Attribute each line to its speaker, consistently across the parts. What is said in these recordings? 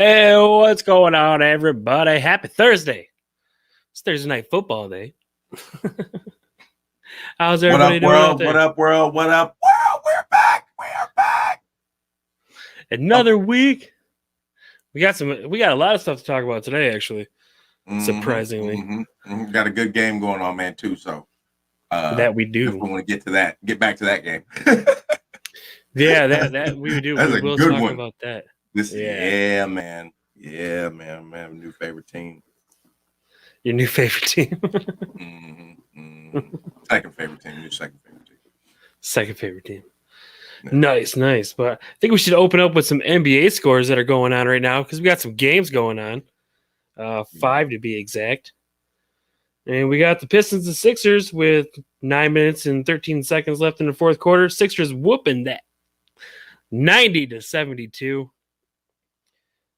Speaker 1: Hey, what's going on, everybody? Happy Thursday. It's Thursday night football day. How's everybody doing out there?
Speaker 2: What up, world? What up, world? We're back. We're back.
Speaker 1: Another week. We got a lot of stuff to talk about today, actually. Surprisingly.
Speaker 2: Got a good game going on, man, too. So
Speaker 1: that we do.
Speaker 2: If we want to get back to that game.
Speaker 1: Yeah, that we do.
Speaker 2: That's
Speaker 1: we
Speaker 2: a
Speaker 1: will
Speaker 2: good
Speaker 1: talk
Speaker 2: one.
Speaker 1: about that.
Speaker 2: Yeah, man. Yeah, man. New favorite team.
Speaker 1: Your new favorite team.
Speaker 2: Second favorite team. Your second favorite team.
Speaker 1: Second favorite team. Yeah. Nice. But I think we should open up with some NBA scores that are going on right now because we got some games going on. 5 to be exact. And we got the Pistons and Sixers with 9 minutes and 13 seconds left in the fourth quarter. Sixers whooping that 90-72.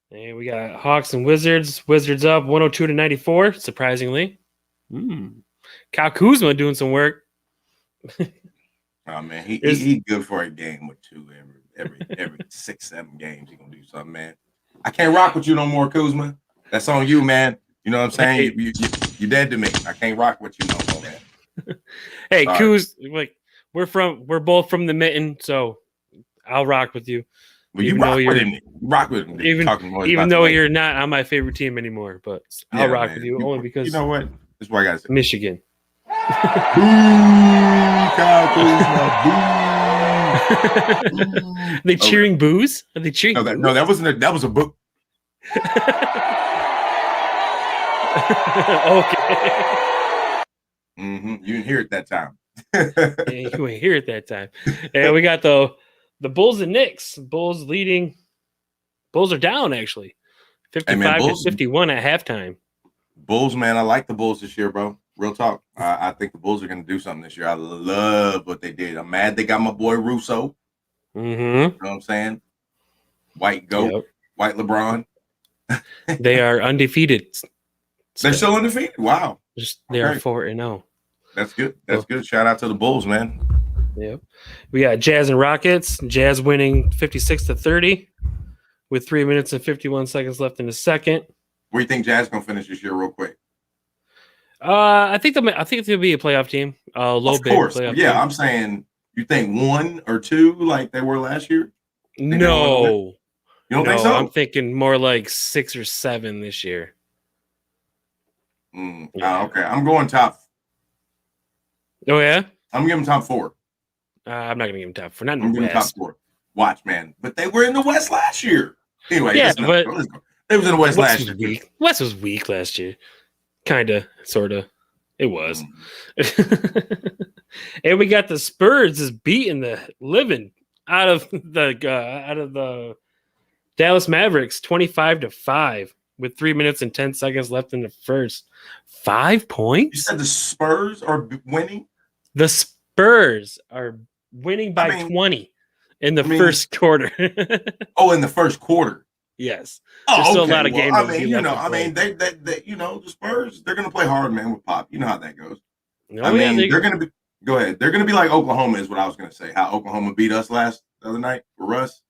Speaker 1: And we got Hawks and Wizards. Wizards up 102-94, surprisingly. Kyle Kuzma doing some work.
Speaker 2: Oh, man, he good for a game or two every 6-7 games. He gonna do something, man. I can't rock with you no more, Kuzma. That's on you, man. You know what I'm saying? You dead to me. I can't rock with you no more, man.
Speaker 1: Hey, Kuz, like we're both from the Mitten, so I'll rock with you.
Speaker 2: Well, you rock with him.
Speaker 1: Even though you're not on my favorite team anymore, but I'll rock with you only because
Speaker 2: you know what? That's why I gotta say
Speaker 1: Michigan. Are they cheering boos? Are they cheering?
Speaker 2: No, that wasn't. That was a book.
Speaker 1: Okay.
Speaker 2: You didn't hear it that time.
Speaker 1: Yeah, you didn't hear it that time. And we got the Bulls and Knicks. Bulls leading. Bulls are down actually, 55-51 at halftime.
Speaker 2: Bulls, man, I like the Bulls this year, bro. Real talk. I think the Bulls are going to do something this year. I love what they did. I'm mad they got my boy Russo. You know what I'm saying? White goat,
Speaker 1: Yep.
Speaker 2: White LeBron.
Speaker 1: They are undefeated.
Speaker 2: They're still undefeated. Wow.
Speaker 1: They are 4-0.
Speaker 2: That's good. That's good. Shout out to the Bulls, man.
Speaker 1: Yep. We got Jazz and Rockets. Jazz winning 56-30 with 3 minutes and 51 seconds left in the second.
Speaker 2: Where do you think Jazz gonna finish this year, real quick?
Speaker 1: I think they'll be a playoff team. Low bid playoff team.
Speaker 2: I'm saying you think 1 or 2 like they were last year?
Speaker 1: No.
Speaker 2: You don't think so?
Speaker 1: I'm thinking more like 6 or 7 this year.
Speaker 2: Okay. I'm going top.
Speaker 1: Oh yeah?
Speaker 2: I'm giving top 4.
Speaker 1: I'm not gonna give them top 4. Not in
Speaker 2: I'm
Speaker 1: the
Speaker 2: giving
Speaker 1: West.
Speaker 2: top 4. Watch, man. But they were in the West last year. Anyway,
Speaker 1: yeah,
Speaker 2: let's go. They was in the West last year.
Speaker 1: Weak. West was weak last year. Kinda, sorta. It was. And we got the Spurs is beating the living out of the Dallas Mavericks 25-5 with 3 minutes and 10 seconds left in the first. 5 points?
Speaker 2: You said the Spurs are winning?
Speaker 1: The Spurs are winning by 20 in the first quarter.
Speaker 2: In the first quarter.
Speaker 1: Yes. There's still a lot of games.
Speaker 2: They the Spurs, they're gonna play hard, man, with Pop. You know how that goes. They're gonna be. Go ahead. They're gonna be like Oklahoma, is what I was gonna say. How Oklahoma beat us the other night for Russ.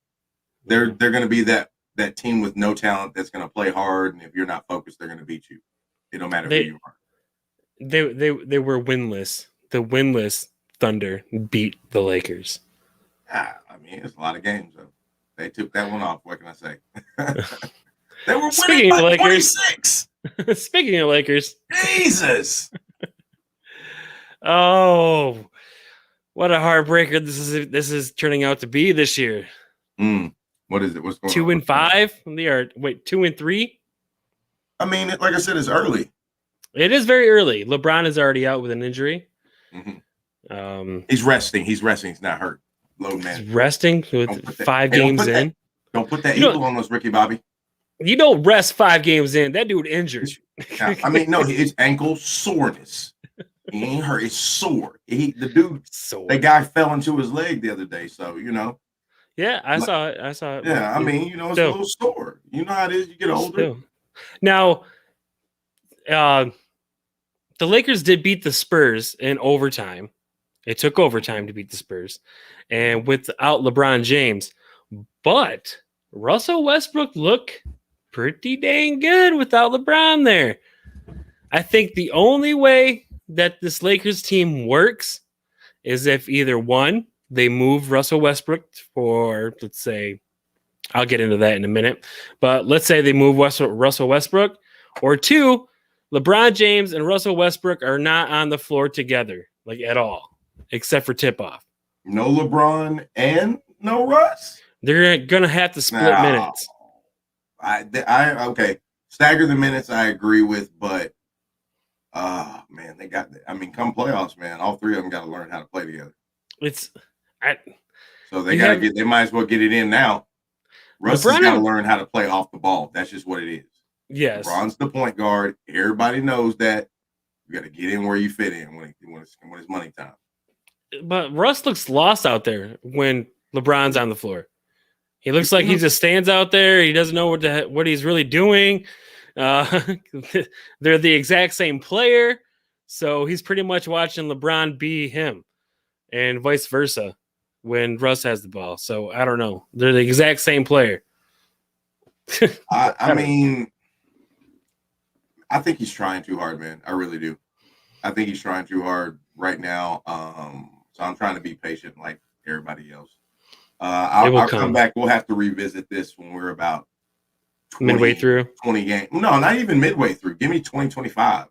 Speaker 2: They're gonna be that team with no talent that's gonna play hard, and if you're not focused, they're gonna beat you. It don't matter who you are.
Speaker 1: They were winless. The winless Thunder beat the Lakers.
Speaker 2: It's a lot of games though. They took that one off. What can I say? They were
Speaker 1: winning
Speaker 2: by
Speaker 1: Lakers.
Speaker 2: 26.
Speaker 1: Speaking of Lakers.
Speaker 2: Jesus.
Speaker 1: Oh, what a heartbreaker this is turning out to be this year.
Speaker 2: What is it? What's going on?
Speaker 1: 2-5? They are 2-3.
Speaker 2: Like I said, it's early.
Speaker 1: It is very early. LeBron is already out with an injury.
Speaker 2: He's resting. He's not hurt. Load man.
Speaker 1: He's resting with 5 games in.
Speaker 2: Don't put that eagle on us, Ricky Bobby. You
Speaker 1: don't rest 5 games in. That dude injured.
Speaker 2: No, it's ankle soreness. He ain't hurt. It's sore. The guy fell into his leg the other day. So,
Speaker 1: Yeah, I saw it.
Speaker 2: Yeah, it's a little sore. You know how it is. You get older.
Speaker 1: Still. Now, the Lakers did beat the Spurs in overtime. It took overtime to beat the Spurs. And without LeBron James. But Russell Westbrook looked pretty dang good without LeBron there. I think the only way that this Lakers team works is if either one, they move Russell Westbrook for, let's say, I'll get into that in a minute, but let's say they move Russell Westbrook, or two, LeBron James and Russell Westbrook are not on the floor together, like at all, except for tip-off.
Speaker 2: No LeBron and no Russ?
Speaker 1: They're going to have to split minutes.
Speaker 2: Okay. Stagger the minutes, I agree with, but man, come playoffs, man, all three of them got to learn how to play together. So they might as well get it in now. Russ has got to learn how to play off the ball. That's just what it is.
Speaker 1: Yes.
Speaker 2: LeBron's the point guard. Everybody knows that. You got to get in where you fit in when it's money time.
Speaker 1: But Russ looks lost out there when LeBron's on the floor. He looks like he just stands out there. He doesn't know what he's really doing. They're the exact same player. So he's pretty much watching LeBron be him and vice versa when Russ has the ball. So I don't know. They're the exact same player.
Speaker 2: I mean, I think he's trying too hard, man. I really do. I think he's trying too hard right now. So I'm trying to be patient like everybody else. I'll come back. We'll have to revisit this when we're about
Speaker 1: midway through
Speaker 2: 20 games. No, not even midway through. Give me 2025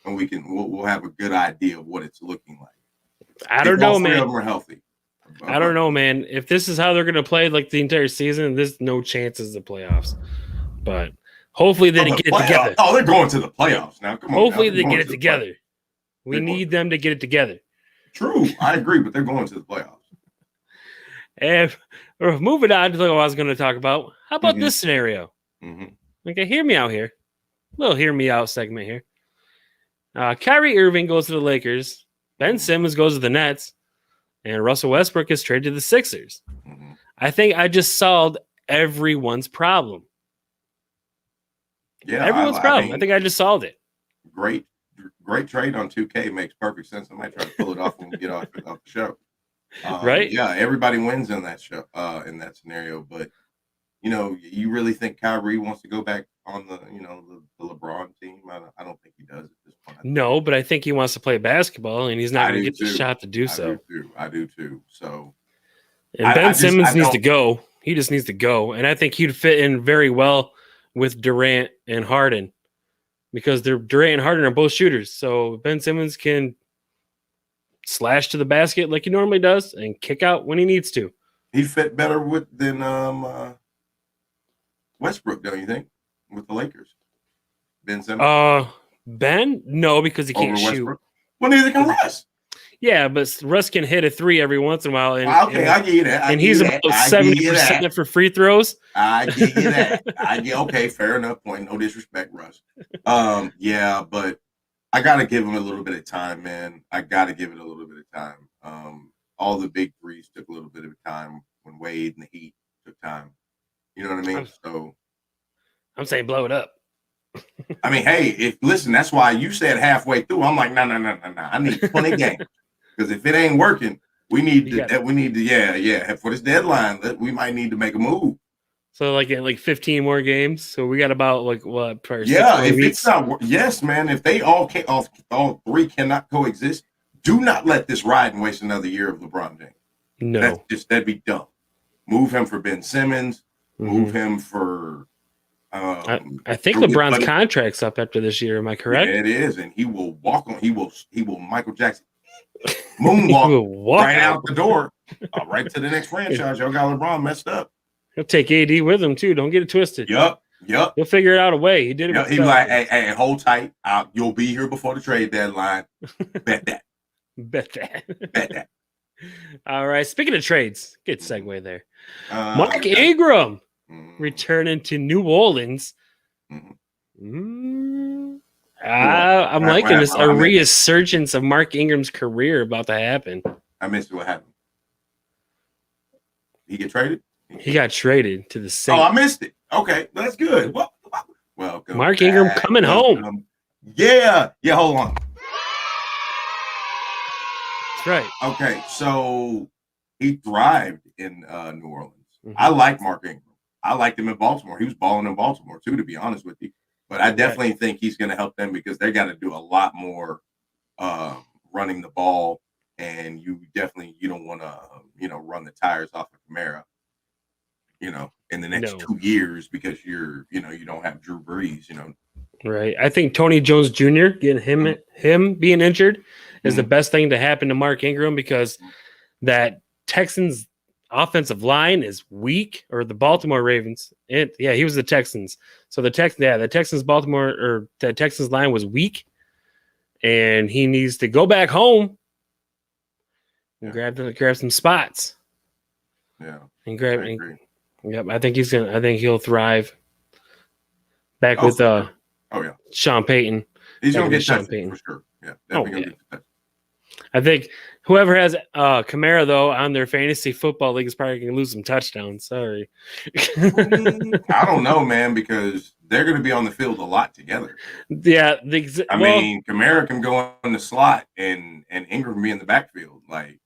Speaker 2: and we'll have a good idea of what it's looking like.
Speaker 1: I don't know, man.
Speaker 2: All three of them are healthy.
Speaker 1: I don't know, man. If this is how they're going to play like the entire season, there's no chances of playoffs. But hopefully they get it together.
Speaker 2: Oh, they're going to the playoffs now. Come on.
Speaker 1: Hopefully they get it together. We need them to get it together.
Speaker 2: True. I agree, but they're going to the playoffs.
Speaker 1: And moving on to what I was going to talk about. How about this scenario? Okay, hear me out here. A little hear me out segment here. Kyrie Irving goes to the Lakers. Ben Simmons goes to the Nets. And Russell Westbrook is traded to the Sixers. I think I just solved everyone's problem.
Speaker 2: Yeah,
Speaker 1: everyone's problem. I think I just solved it.
Speaker 2: Great trade on 2K. Makes perfect sense. I might try to pull it off when we get off the show.
Speaker 1: Right?
Speaker 2: Yeah, everybody wins in that show, in that scenario. But you really think Kyrie wants to go back on the LeBron team? I don't think he does at this point.
Speaker 1: No, but I think he wants to play basketball, and he's not going to get the shot to do so.
Speaker 2: I do too. So,
Speaker 1: and Ben Simmons needs to go. He just needs to go, and I think he'd fit in very well with Durant and Harden because Durant and Harden are both shooters. So Ben Simmons can slash to the basket like he normally does and kick out when he needs to.
Speaker 2: He'd fit better than Westbrook, don't you think, with the Lakers? Ben Simmons?
Speaker 1: Ben? No, because he can't shoot.
Speaker 2: Well, neither can Russ.
Speaker 1: Yeah, but Russ can hit a three every once in a while. And,
Speaker 2: I get that.
Speaker 1: And he's about 70% for free throws.
Speaker 2: I get you that. Okay, fair enough point. No disrespect, Russ. Yeah, but I got to give him a little bit of time, man. I got to give it a little bit of time. All the big threes took a little bit of time when Wade and the Heat took time. You know what I mean? So
Speaker 1: I'm saying blow it up.
Speaker 2: I mean, hey, listen, that's why you said halfway through. I'm like, no. I need 20 games. Because if it ain't working, we need to, for this deadline, we might need to make a move.
Speaker 1: So like 15 more games. So we got about what?
Speaker 2: If it's not, yes, man. If they all three cannot coexist, do not let this ride and waste another year of LeBron James.
Speaker 1: No,
Speaker 2: that'd be dumb. Move him for Ben Simmons. Move him for.
Speaker 1: I think LeBron's contract's up after this year. Am I correct?
Speaker 2: Yeah, it is, and he will walk on. He will Michael Jackson moonwalk right out the door, right to the next franchise. Y'all got LeBron messed up.
Speaker 1: He'll take AD with him too. Don't get it twisted.
Speaker 2: Yep.
Speaker 1: He'll figure out a way. He did it.
Speaker 2: He's like, hey, hold tight. You'll be here before the trade deadline. Bet that.
Speaker 1: Bet that. All right. Speaking of trades, good segue there. Mark Ingram returning to New Orleans. I'm liking this. A resurgence of Mark Ingram's career about to happen.
Speaker 2: I missed what happened. He get traded?
Speaker 1: He got traded to the Saints.
Speaker 2: Oh, I missed it. Okay, that's good. Welcome.
Speaker 1: Mark Ingram coming home.
Speaker 2: Yeah. Hold on.
Speaker 1: That's right.
Speaker 2: Okay, so he thrived in New Orleans. I like Mark Ingram. I liked him in Baltimore. He was balling in Baltimore too, to be honest with you. But I definitely think he's going to help them because they got to do a lot more running the ball, and you don't want to run the tires off of Kamara, in the next 2 years because you don't have Drew Brees,
Speaker 1: Right. I think Tony Jones Jr. getting him being injured is the best thing to happen to Mark Ingram because that Texans offensive line is weak, or the Baltimore Ravens. He was the Texans. So the Texans line was weak, and he needs to go back home and grab some spots.
Speaker 2: Yeah.
Speaker 1: And grab. Yep. I think he'll thrive back with Sean Payton.
Speaker 2: He's gonna get touched for sure. Yeah, definitely gonna get touched.
Speaker 1: I think whoever has Kamara though on their fantasy football league is probably gonna lose some touchdowns. Sorry.
Speaker 2: I don't know, man, because they're gonna be on the field a lot together.
Speaker 1: Yeah,
Speaker 2: Kamara can go in the slot and Ingram be in the backfield. Like,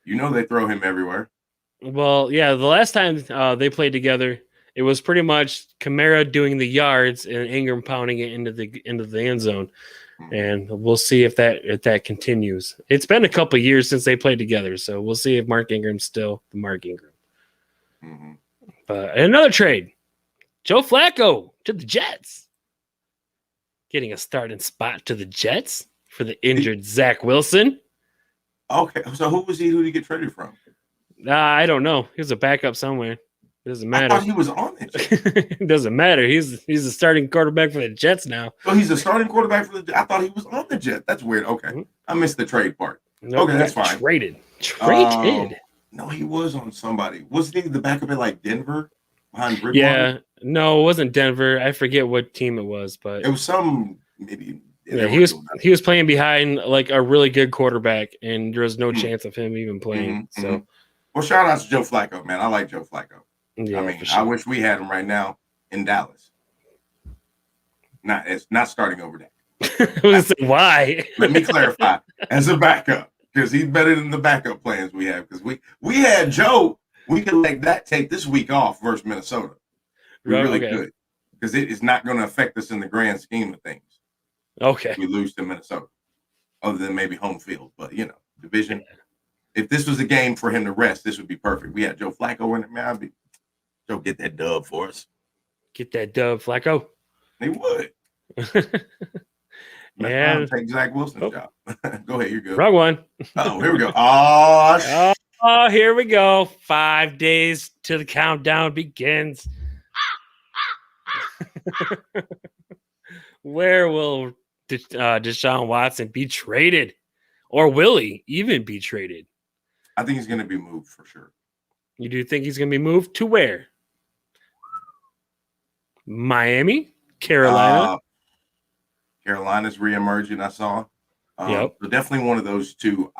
Speaker 2: they throw him everywhere.
Speaker 1: Well, yeah, the last time they played together, it was pretty much Kamara doing the yards and Ingram pounding it into the end zone. And we'll see if that continues. It's been a couple of years since they played together, so we'll see if Mark Ingram's still the Mark Ingram.
Speaker 2: Mm-hmm.
Speaker 1: But another trade, Joe Flacco to the Jets, getting a starting spot to the Jets for the injured Zach Wilson.
Speaker 2: Okay, so who was he? Who did he get traded from?
Speaker 1: I don't know. He was a backup somewhere. It doesn't matter.
Speaker 2: I thought he was on it.
Speaker 1: It doesn't matter. He's the starting quarterback for the Jets now.
Speaker 2: So he's the starting quarterback for the Jets. I thought he was on the Jets. That's weird. Okay. I missed the trade part.
Speaker 1: Nope,
Speaker 2: okay, that's fine.
Speaker 1: Traded.
Speaker 2: No, he was on somebody. Wasn't he the backup at like Denver behind Bridgewater?
Speaker 1: Yeah. No, it wasn't Denver. I forget what team it was, but
Speaker 2: it was some maybe.
Speaker 1: Yeah, he was playing behind like a really good quarterback, and there was no chance of him even playing. So,
Speaker 2: well, shout out to Joe Flacco, man. I like Joe Flacco.
Speaker 1: Yeah,
Speaker 2: I mean, sure. I wish we had him right now in Dallas. It's not starting over that.
Speaker 1: Why?
Speaker 2: Let me clarify. As a backup, because he's better than the backup plans we have. Because we had Joe, we could let that take this week off versus Minnesota. We really could, because it is not going to affect us in the grand scheme of things.
Speaker 1: Okay,
Speaker 2: we lose to Minnesota, other than maybe home field, but division. Yeah. If this was a game for him to rest, this would be perfect. We had Joe Flacco in it, man. Joe, get that dub for us.
Speaker 1: Get that dub, Flacco.
Speaker 2: He would.
Speaker 1: Yeah.
Speaker 2: Take Zach Wilson's job. Go ahead, you're good.
Speaker 1: Wrong one.
Speaker 2: Oh, here we go.
Speaker 1: Oh, here we go. 5 days till the countdown begins. Where will Deshaun Watson be traded? Or will he even be traded?
Speaker 2: I think he's going to be moved for sure.
Speaker 1: You do think he's going to be moved to where? Miami? Carolina?
Speaker 2: Carolina's reemerging, I saw.
Speaker 1: Yep.
Speaker 2: So definitely one of those two.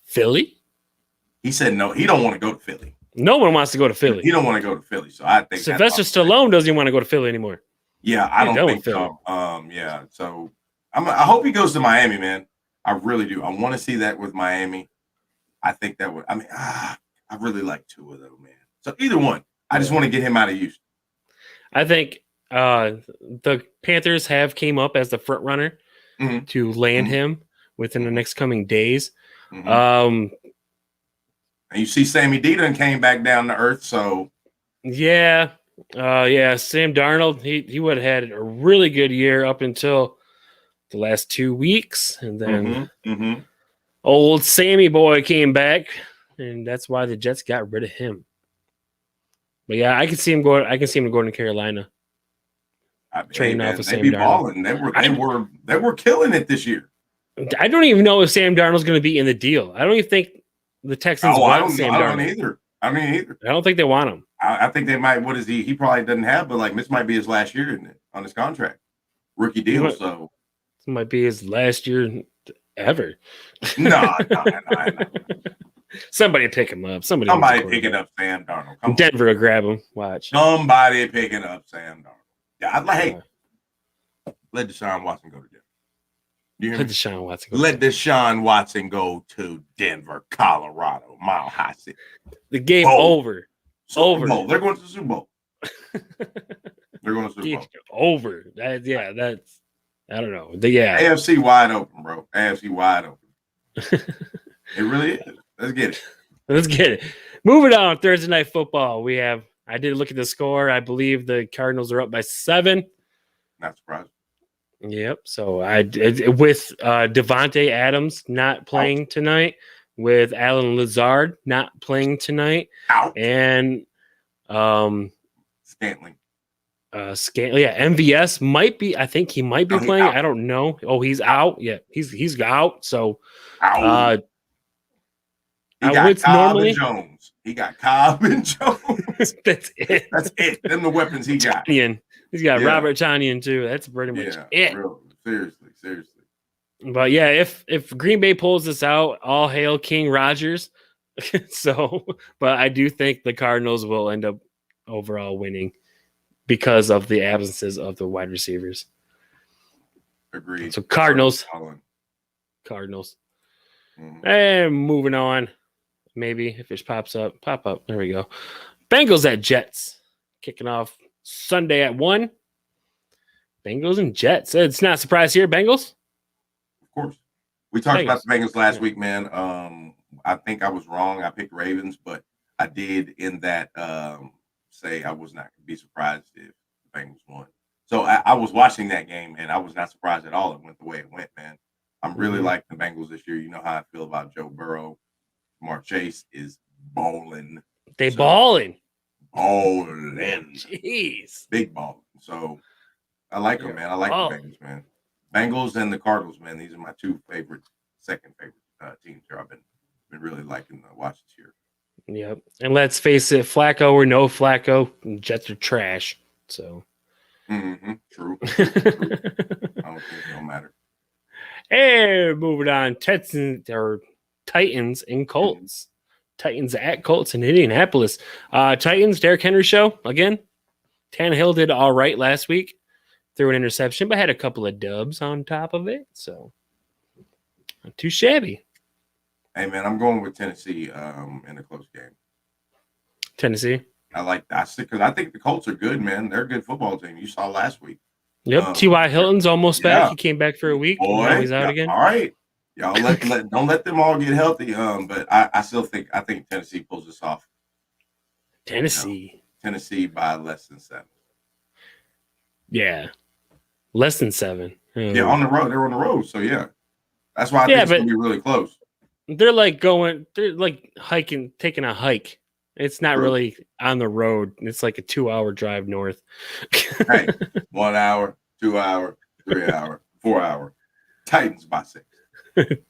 Speaker 1: Philly?
Speaker 2: He said no. He don't want to go to Philly.
Speaker 1: No one wants to go to Philly.
Speaker 2: He don't want to go to Philly. So I think
Speaker 1: Sylvester Stallone doesn't even want to go to Philly anymore.
Speaker 2: Yeah, I don't think so. Yeah. So I hope he goes to Miami, man. I really do. I want to see that with Miami. I think that would. I mean, I really like Tua though, man. So either one. I just want to get him out of Houston.
Speaker 1: I think the Panthers have came up as the front runner to land him within the next coming days.
Speaker 2: And you see Sammy D done came back down to earth. So
Speaker 1: yeah. Sam Darnold, he would have had a really good year up until the last 2 weeks. And then old Sammy boy came back, and that's why the Jets got rid of him. But yeah, I can see him going. I can see him going to Carolina. Training off of Sam Darnold.
Speaker 2: They were killing it this year.
Speaker 1: I don't even know if Sam Darnold's going to be in the deal. I don't even think the Texans want Sam Darnold.
Speaker 2: I don't either.
Speaker 1: I don't think they want him.
Speaker 2: I think they might. What is he? He probably doesn't have, but like this might be his last year, isn't it, on his contract, rookie deal. So
Speaker 1: this might be his last year ever.
Speaker 2: No.
Speaker 1: Somebody pick him up. Somebody
Speaker 2: picking up Sam Darnold. Come
Speaker 1: Denver will grab him. Watch.
Speaker 2: Somebody picking up Sam Darnold. Yeah, let Deshaun Watson go to Denver.
Speaker 1: Let
Speaker 2: Deshaun Watson go to Denver, Colorado, Mile High City.
Speaker 1: The game over.
Speaker 2: Super Bowl. They're going to the Super Bowl. They're going to Super Bowl.
Speaker 1: Over. That's I don't know.
Speaker 2: AFC wide open, bro. AFC wide open. It really is. Let's get it.
Speaker 1: Moving on, Thursday Night Football. I did look at the score. I believe the Cardinals are up by 7.
Speaker 2: Not surprised.
Speaker 1: Yep. So with Devontae Adams not playing tonight, with Alan Lazard not playing tonight, and
Speaker 2: Scantling.
Speaker 1: MVS might be. I think he might be playing. I don't know. Oh, he's out. Yeah, he's out. So,
Speaker 2: he got Cobb and Jones. He got Cobb and Jones.
Speaker 1: That's it.
Speaker 2: That's it. Them the weapons he got.
Speaker 1: He's got Robert Tonyan too. That's pretty much it.
Speaker 2: Really. Seriously.
Speaker 1: But yeah, if Green Bay pulls this out, all hail King Rodgers. But I do think the Cardinals will end up overall winning because of the absences of the wide receivers.
Speaker 2: Agreed.
Speaker 1: So Cardinals.
Speaker 2: Mm-hmm.
Speaker 1: And moving on. Maybe if it pop up. There we go. Bengals at Jets. Kicking off Sunday at 1. Bengals and Jets. It's not a surprise here, Bengals.
Speaker 2: Of course. We talked about the Bengals last week, man. I think I was wrong. I picked Ravens, but I did in that say I was not going to be surprised if the Bengals won. So I was watching that game, and I was not surprised at all. It went the way it went, man. I'm really liking the Bengals this year. You know how I feel about Joe Burrow. Jamar Chase is balling.
Speaker 1: Balling.
Speaker 2: Jeez. Big balling. So I like them, man. I like the Bengals, man. Bengals and the Cardinals, man. These are my second favorite teams here. I've been really liking the watch this year.
Speaker 1: Yep. And let's face it, Flacco or no Flacco, Jets are trash. So.
Speaker 2: True. I don't think it don't matter.
Speaker 1: And moving on, Titans and Colts. Titans at Colts in Indianapolis. Titans, Derrick Henry show again. Tannehill did all right last week. Threw an interception, but had a couple of dubs on top of it. So not too shabby.
Speaker 2: Hey man, I'm going with Tennessee in a close game.
Speaker 1: Tennessee.
Speaker 2: I like that because I think the Colts are good, man. They're a good football team. You saw last week.
Speaker 1: Yep. T.Y. Hilton's almost back. He came back for a week.
Speaker 2: Boy,
Speaker 1: now he's out again.
Speaker 2: All right. Y'all don't let them all get healthy. But I think Tennessee pulls this off.
Speaker 1: Tennessee
Speaker 2: by less than 7.
Speaker 1: Yeah. Less than 7.
Speaker 2: Yeah, on the road. They're on the road. So yeah. That's why I think it's gonna be really close.
Speaker 1: They're like hiking, taking a hike. It's not really on the road. It's like a 2-hour drive north.
Speaker 2: Hey, 1 hour, 2 hour, 3 hour, 4 hour. Titans by 6.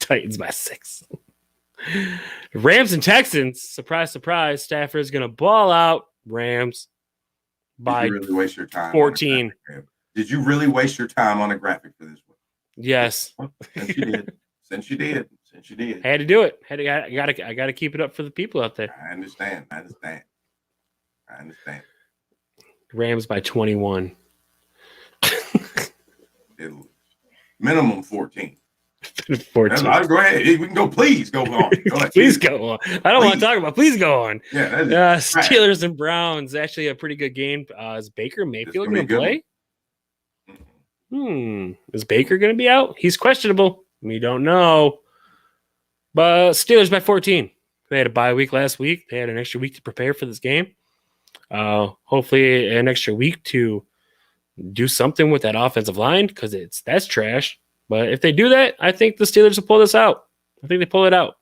Speaker 1: Titans by 6. Rams and Texans. Surprise, surprise. Stafford's going to ball out. Rams by 14.
Speaker 2: Did you really waste your time on a graphic for this one?
Speaker 1: Yes.
Speaker 2: Since you did.
Speaker 1: I had to do it. I got to keep it up for the people out there.
Speaker 2: I understand.
Speaker 1: Rams by 21.
Speaker 2: Minimum 14.
Speaker 1: 14.
Speaker 2: Go ahead. We can go. Please go on. Go ahead.
Speaker 1: Please go on. I don't want to talk about. Please go on.
Speaker 2: Yeah.
Speaker 1: Steelers and Browns. Actually, a pretty good game. Is Baker Mayfield going to play? Is Baker going to be out? He's questionable. We don't know. But Steelers by 14. They had a bye week last week. They had an extra week to prepare for this game. Hopefully an extra week to do something with that offensive line because that's trash. But if they do that, I think the Steelers will pull this out. I think they pull it out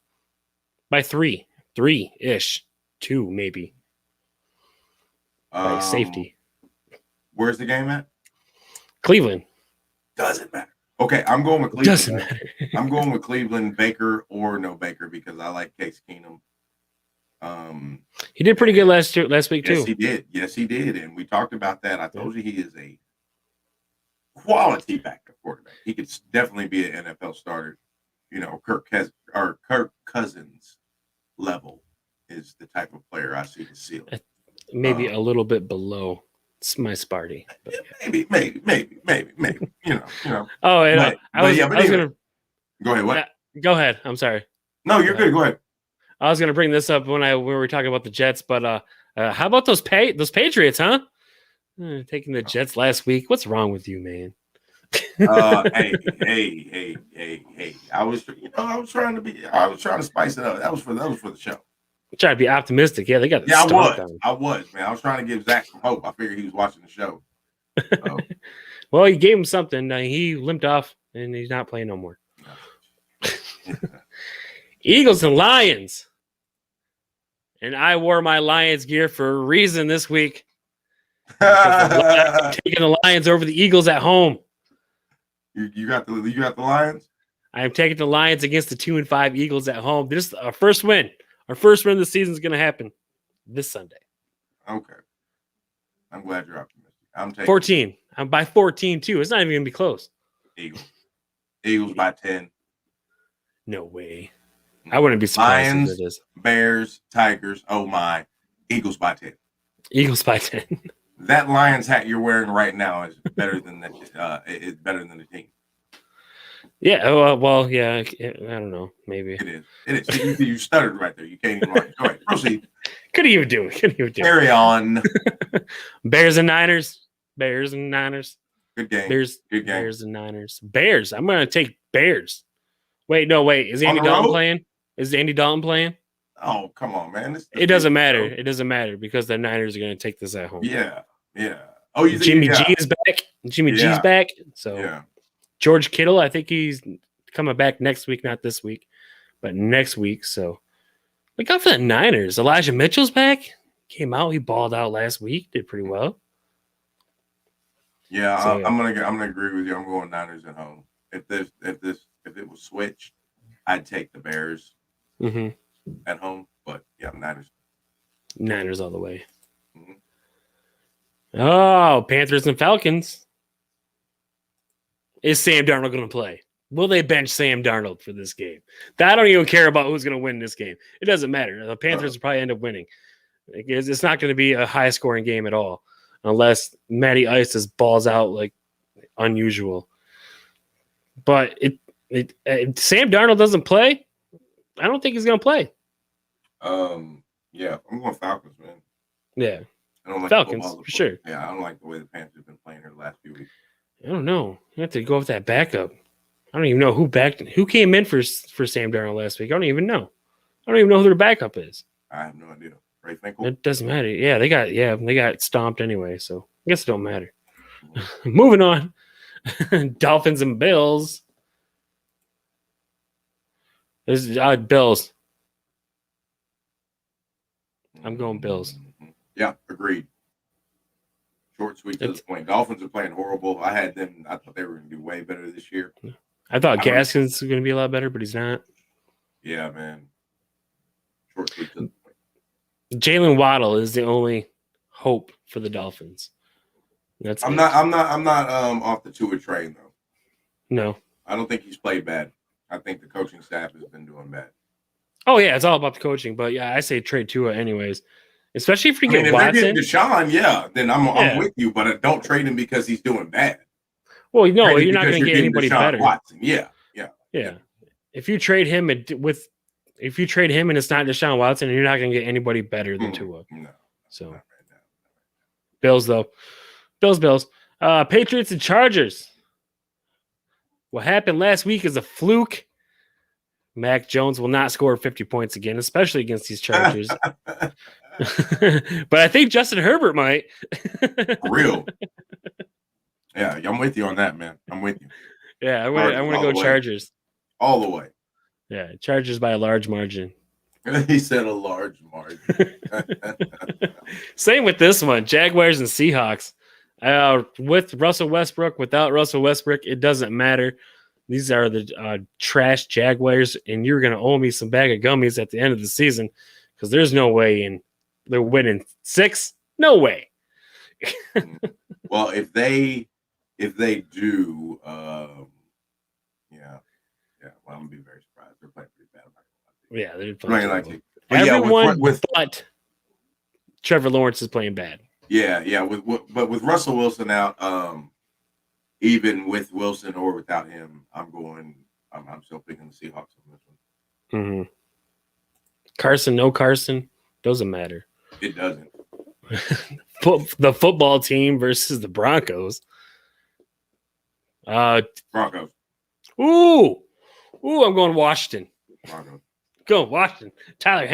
Speaker 1: by 3-ish, 2 maybe. By safety.
Speaker 2: Where's the game at?
Speaker 1: Cleveland.
Speaker 2: Doesn't matter. Okay, I'm going with Cleveland.
Speaker 1: Doesn't matter.
Speaker 2: I'm going with Cleveland, Baker or no Baker because I like Case Keenum.
Speaker 1: He did pretty good last week too.
Speaker 2: Yes, he did. And we talked about that. I told you he is a quality backup quarterback. He could definitely be an NFL starter. You know, Kirk Cousins level is the type of player I see the ceiling.
Speaker 1: Maybe a little bit below. It's my Sparty.
Speaker 2: But maybe. You know.
Speaker 1: Oh, I was gonna
Speaker 2: go ahead. What?
Speaker 1: Go ahead. I'm sorry.
Speaker 2: No, you're good. Go ahead.
Speaker 1: I was gonna bring this up when we were talking about the Jets, but how about those Patriots, huh? Taking the Jets last week. What's wrong with you, man?
Speaker 2: Hey. I was trying to spice it up. That was for the show.
Speaker 1: Try to be optimistic. Yeah, they got
Speaker 2: I was, man. I was trying to give Zach some hope. I figured he was watching the show. So.
Speaker 1: Well, he gave him something. He limped off, and he's not playing no more. Eagles and Lions. And I wore my Lions gear for a reason this week. I'm taking the Lions over the Eagles at home.
Speaker 2: You got the Lions?
Speaker 1: I am taking the Lions against the 2-5 Eagles at home. This is our first win. Our first win of the season is going to happen this Sunday.
Speaker 2: Okay. I'm glad you're optimistic. I'm taking
Speaker 1: 14. I'm by 14 too. It's not even going to be close.
Speaker 2: Eagles by 10.
Speaker 1: No way. I wouldn't be surprised
Speaker 2: Lions,
Speaker 1: if it is.
Speaker 2: Bears, Tigers. Oh my. Eagles by 10.
Speaker 1: Eagles by 10.
Speaker 2: That Lions hat you're wearing right now is better than that. It's better than the team.
Speaker 1: Yeah. Well, yeah. I don't know. Maybe
Speaker 2: it is. You stuttered right there. You can't even. Go ahead. Proceed.
Speaker 1: Couldn't even do it.
Speaker 2: Carry on.
Speaker 1: Bears and Niners.
Speaker 2: Good game.
Speaker 1: Good game. Bears and Niners. Bears. I'm going to take Bears. Wait. Is Andy Dalton playing? Is Andy Dalton playing?
Speaker 2: Oh, come on, man.
Speaker 1: It doesn't matter. It doesn't matter because the Niners are going to take this at home.
Speaker 2: Yeah. Oh,
Speaker 1: Jimmy G is back. G's back. So George Kittle, I think he's coming back next week, not this week, but next week. So look out for the Niners. Elijah Mitchell's back. Came out. He balled out last week. Did pretty well.
Speaker 2: Yeah, so, I'm gonna agree with you. I'm going Niners at home. If it was switched, I'd take the Bears at home. But yeah, Niners.
Speaker 1: Niners all the way. Mm-hmm. Oh, Panthers and Falcons. Is Sam Darnold going to play? Will they bench Sam Darnold for this game? I don't even care about who's going to win this game. It doesn't matter. The Panthers will probably end up winning. It's not going to be a high-scoring game at all unless Matty Ice just balls out like unusual. But Sam Darnold doesn't play, I don't think he's going to play.
Speaker 2: Yeah, I'm going Falcons, man.
Speaker 1: Yeah.
Speaker 2: I don't like
Speaker 1: Falcons, for sure.
Speaker 2: Yeah, I don't like the way the Panthers have been playing here the last few weeks.
Speaker 1: I don't know. You have to go with that backup. I don't even know who came in for Sam Darnold last week. I don't even know. I don't even know who their backup is.
Speaker 2: I have no idea. Ray Finkel?
Speaker 1: It doesn't matter. Yeah, they got stomped anyway, so I guess it don't matter. Moving on. Dolphins and Bills. This is Bills. I'm going Bills.
Speaker 2: Yeah, agreed. Short, sweet to the point. Dolphins are playing horrible. I thought they were going to do way better this year.
Speaker 1: I thought Gaskins was going to be a lot better, but he's not.
Speaker 2: Yeah, man. Short, sweet to the point.
Speaker 1: Jalen Waddle is the only hope for the Dolphins.
Speaker 2: I'm not off the Tua train though.
Speaker 1: No.
Speaker 2: I don't think he's played bad. I think the coaching staff has been doing bad.
Speaker 1: Oh yeah, it's all about the coaching, but yeah, I say trade Tua anyways. Especially if you get Watson.
Speaker 2: If they're getting Deshaun, yeah, then I'm with you, but don't trade him because he's doing bad.
Speaker 1: Well, no, you're not going to get anybody
Speaker 2: Deshaun
Speaker 1: better.
Speaker 2: Watson. Yeah.
Speaker 1: If you trade him and it's not Deshaun Watson, you're not going to get anybody better than Tua.
Speaker 2: No.
Speaker 1: So right now. Bills though. Bills. Patriots and Chargers. What happened last week is a fluke. Mac Jones will not score 50 points again, especially against these Chargers. But I think Justin Herbert might.
Speaker 2: For real. Yeah, I'm with you on that, man. I'm with you.
Speaker 1: Yeah, I want to go Chargers.
Speaker 2: All the way.
Speaker 1: Yeah, Chargers by a large margin.
Speaker 2: He said a large margin.
Speaker 1: Same with this one. Jaguars and Seahawks. With Russell Westbrook, without Russell Westbrook, it doesn't matter. These are the trash Jaguars, and you're going to owe me some bag of gummies at the end of the season because there's no way they're winning 6. No way.
Speaker 2: Well, if they do, well, I'm gonna be very surprised. They're playing pretty bad.
Speaker 1: Yeah, they're playing
Speaker 2: like
Speaker 1: everyone but Trevor Lawrence is playing bad.
Speaker 2: Yeah. But with Russell Wilson out, even with Wilson or without him, I'm still picking the Seahawks on this one.
Speaker 1: Mm-hmm. Carson, no Carson, doesn't matter.
Speaker 2: It doesn't.
Speaker 1: The football team versus the Broncos.
Speaker 2: Broncos.
Speaker 1: Ooh, I'm going Washington.
Speaker 2: Broncos.
Speaker 1: Go Washington. Tyler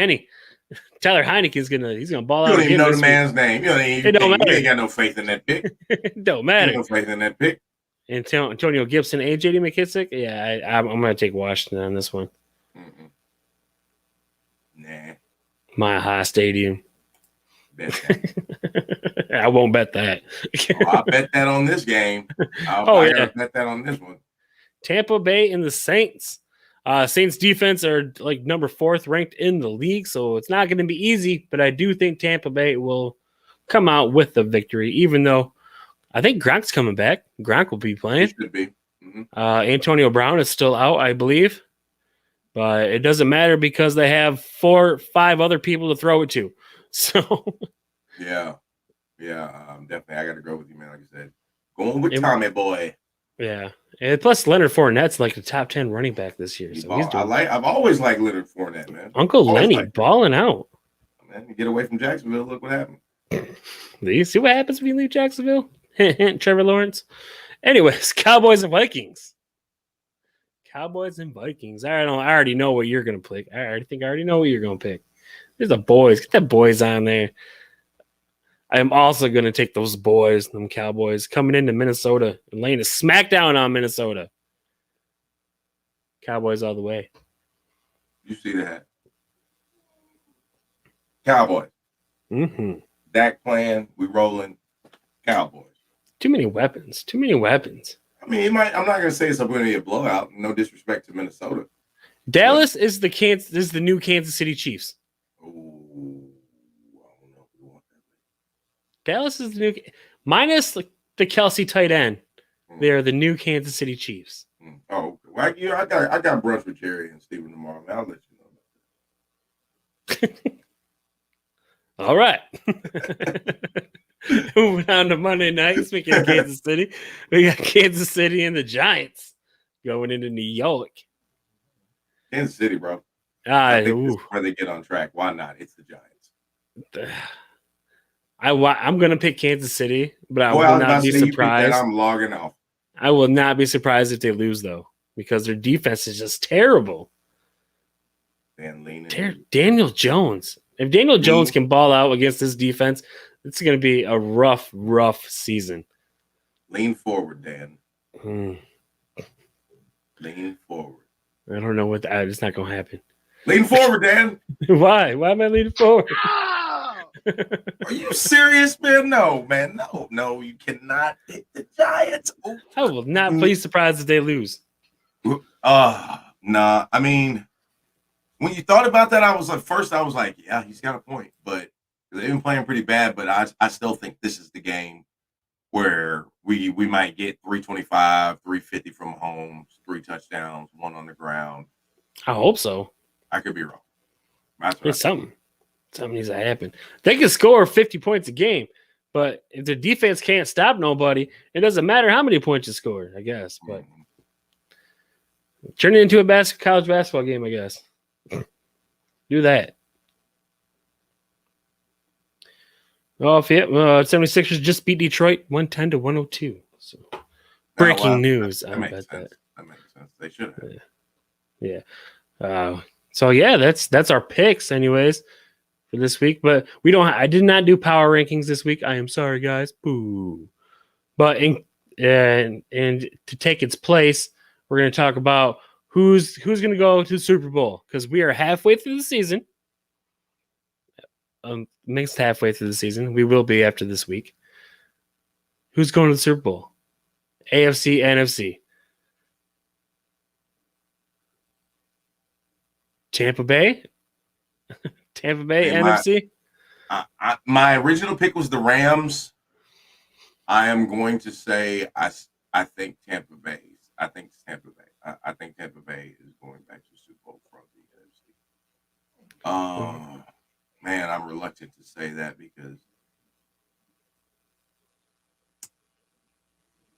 Speaker 1: Heineken's gonna ball
Speaker 2: out. You don't even know the
Speaker 1: week.
Speaker 2: man's name. You ain't got no faith in that pick.
Speaker 1: It don't matter.
Speaker 2: No faith in that pick.
Speaker 1: Antonio Gibson and J.D. McKissick. Yeah, I'm gonna take Washington on this one.
Speaker 2: Mm-mm. Nah.
Speaker 1: Mile High Stadium. I won't bet that.
Speaker 2: I'll bet that on this game. I gotta bet that on this one.
Speaker 1: Tampa Bay and the Saints. Saints defense are like number 4th ranked in the league, so it's not going to be easy, but I do think Tampa Bay will come out with the victory, even though I think Gronk's coming back. Gronk will be playing.
Speaker 2: He should be. Mm-hmm.
Speaker 1: Antonio Brown is still out, I believe, but it doesn't matter because they have 4-5 other people to throw it to. So
Speaker 2: yeah, definitely. I got to go with you, man. Like I said, going with Tommy boy.
Speaker 1: Yeah, and plus Leonard Fournette's like the top 10 running back this year. So
Speaker 2: I've always liked Leonard Fournette, man.
Speaker 1: Uncle Lenny balling out.
Speaker 2: Man, you get away from Jacksonville. Look what happened.
Speaker 1: Do you see what happens when you leave Jacksonville? Trevor Lawrence. Anyways, Cowboys and Vikings. I already know what you're gonna pick. I already know what you're gonna pick. There's the boys. Get the boys on there. I am also going to take those boys, them Cowboys, coming into Minnesota and laying a smackdown on Minnesota. Cowboys all the way.
Speaker 2: You see that? Cowboys.
Speaker 1: Mm-hmm.
Speaker 2: Dak playing, we rolling. Cowboys.
Speaker 1: Too many weapons. I
Speaker 2: mean, I'm not going to say it's going to be a blowout. No disrespect to Minnesota.
Speaker 1: Dallas is the new Kansas City Chiefs. Dallas is the new, minus the Kelsey tight end. They're the new Kansas City Chiefs.
Speaker 2: Oh, well, I got brunch with Jerry and Steven tomorrow. Man, I'll let you know.
Speaker 1: All right. Moving on to Monday night. Speaking of Kansas City, we got Kansas City and the Giants going into New York.
Speaker 2: Kansas City, bro. I think this is where they get on track. Why not? It's the Giants.
Speaker 1: I'm going to pick Kansas City, but I will not be surprised.
Speaker 2: I'm logging off.
Speaker 1: I will not be surprised if they lose, though, because their defense is just terrible. Daniel Jones. If Daniel Jones can ball out against this defense, it's going to be a rough season.
Speaker 2: Lean forward, Dan. Lean forward.
Speaker 1: I don't know what it's not going to happen.
Speaker 2: Lean forward, Dan.
Speaker 1: Why? Why am I leaning forward?
Speaker 2: Are you serious, man? No, man. No, you cannot hit the Giants.
Speaker 1: I will not be surprised if they lose.
Speaker 2: Nah. I mean, when you thought about that, I was like, yeah, he's got a point. But they've been playing pretty bad, but I still think this is the game where we might get 325, 350 from Mahomes, 3 touchdowns, 1 on the ground.
Speaker 1: I hope so.
Speaker 2: I could be wrong.
Speaker 1: It's something. Something needs to happen. They can score 50 points a game, but if the defense can't stop nobody, it doesn't matter how many points you score, I guess. But turn it into a college basketball game, I guess. Do that. Oh, yeah. 76ers just beat Detroit 110-102. So, breaking news.
Speaker 2: That makes sense. They should have.
Speaker 1: Yeah. So yeah, that's our picks, anyways, for this week. But I did not do power rankings this week. I am sorry, guys. Boo. But and to take its place, we're going to talk about who's going to go to the Super Bowl, because we are halfway through the season. Mixed halfway through the season. We will be after this week. Who's going to the Super Bowl? AFC, NFC. Tampa Bay, NFC.
Speaker 2: My original pick was the Rams. I am going to say I think Tampa Bay. I think it's Tampa Bay. I think Tampa Bay is going back to the Super Bowl from the NFC. Man, I'm reluctant to say that because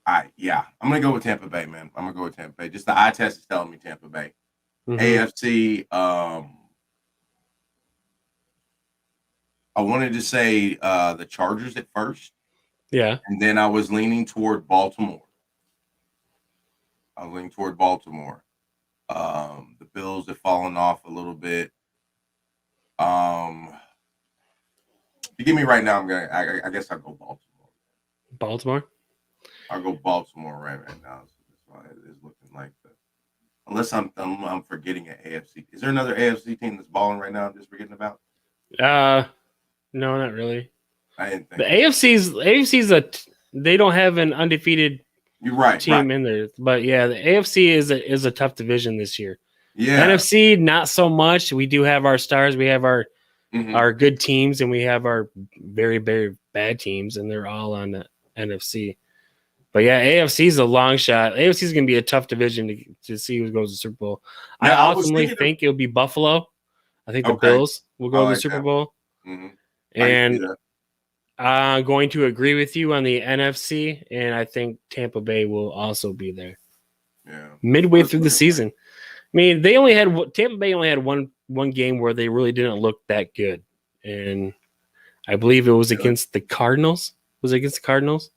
Speaker 2: I'm gonna go with Tampa Bay, man. I'm gonna go with Tampa Bay. Just the eye test is telling me Tampa Bay. AFC, I wanted to say the Chargers at first.
Speaker 1: Yeah.
Speaker 2: And then I was leaning toward Baltimore. The Bills have fallen off a little bit. If you give me right now, I guess I'll go Baltimore.
Speaker 1: Baltimore?
Speaker 2: I'll go Baltimore right now. So it's looking like unless I'm forgetting an AFC. Is there another AFC team that's balling right now I'm just forgetting about?
Speaker 1: No, not really.
Speaker 2: I didn't think
Speaker 1: the AFC's they don't have an undefeated team in there. But yeah, the AFC is a tough division this year.
Speaker 2: Yeah.
Speaker 1: NFC, not so much. We do have our stars, we have our good teams, and we have our very, very bad teams, and they're all on the NFC. But yeah, AFC is a long shot. AFC is going to be a tough division to see who goes to the Super Bowl. I ultimately think it'll be Buffalo. I think the Bills will go to the Super Bowl.
Speaker 2: Mm-hmm.
Speaker 1: And I'm going to agree with you on the NFC, and I think Tampa Bay will also be there.
Speaker 2: Yeah.
Speaker 1: Midway through the season. I mean, Tampa Bay only had one game where they really didn't look that good. And I believe it was against the Cardinals. Was it against the Cardinals?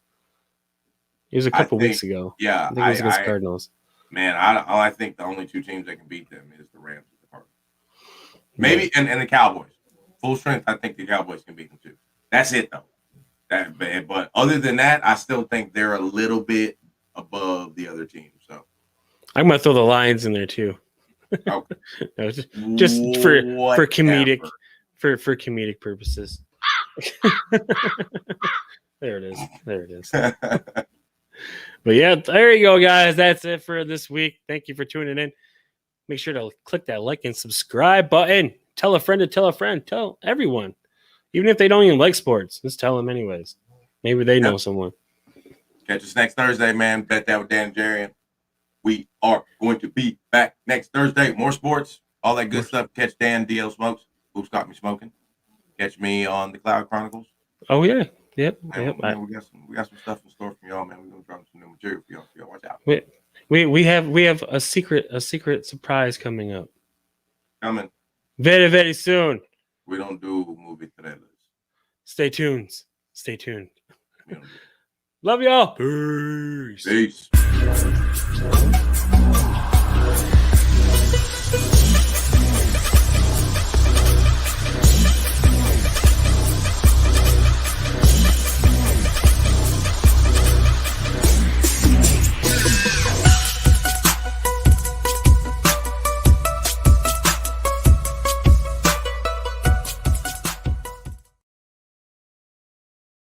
Speaker 1: It was a couple weeks ago.
Speaker 2: Yeah.
Speaker 1: I think it was against the Cardinals.
Speaker 2: Man, I think the only two teams that can beat them is the Rams and the Cardinals. Maybe, and the Cowboys. Full strength, I think the Cowboys can beat them too. That's it, though. But other than that, I still think they're a little bit above the other teams. So
Speaker 1: I'm going to throw the Lions in there too.
Speaker 2: Okay.
Speaker 1: just for comedic purposes. There it is. But yeah, there you go, guys. That's it for this week. Thank you for tuning in. Make sure to click that like and subscribe button. Tell a friend to tell a friend. Tell everyone. Even if they don't even like sports, just tell them anyways. Maybe they know someone.
Speaker 2: Catch us next Thursday, man. Bet that with Dan and Jerrion. We are going to be back next Thursday. More sports, all that good stuff. Catch Dan, DL Smokes. Who's got me smoking? Catch me on the Cloud Chronicles.
Speaker 1: Oh yeah, yep.
Speaker 2: Man, we got some stuff in store for y'all, man. We're gonna drop some new material for y'all. So y'all watch out.
Speaker 1: We have a secret surprise coming up.
Speaker 2: Coming
Speaker 1: very, very soon.
Speaker 2: We don't do movie trailers.
Speaker 1: Stay tuned. Love y'all.
Speaker 2: Peace.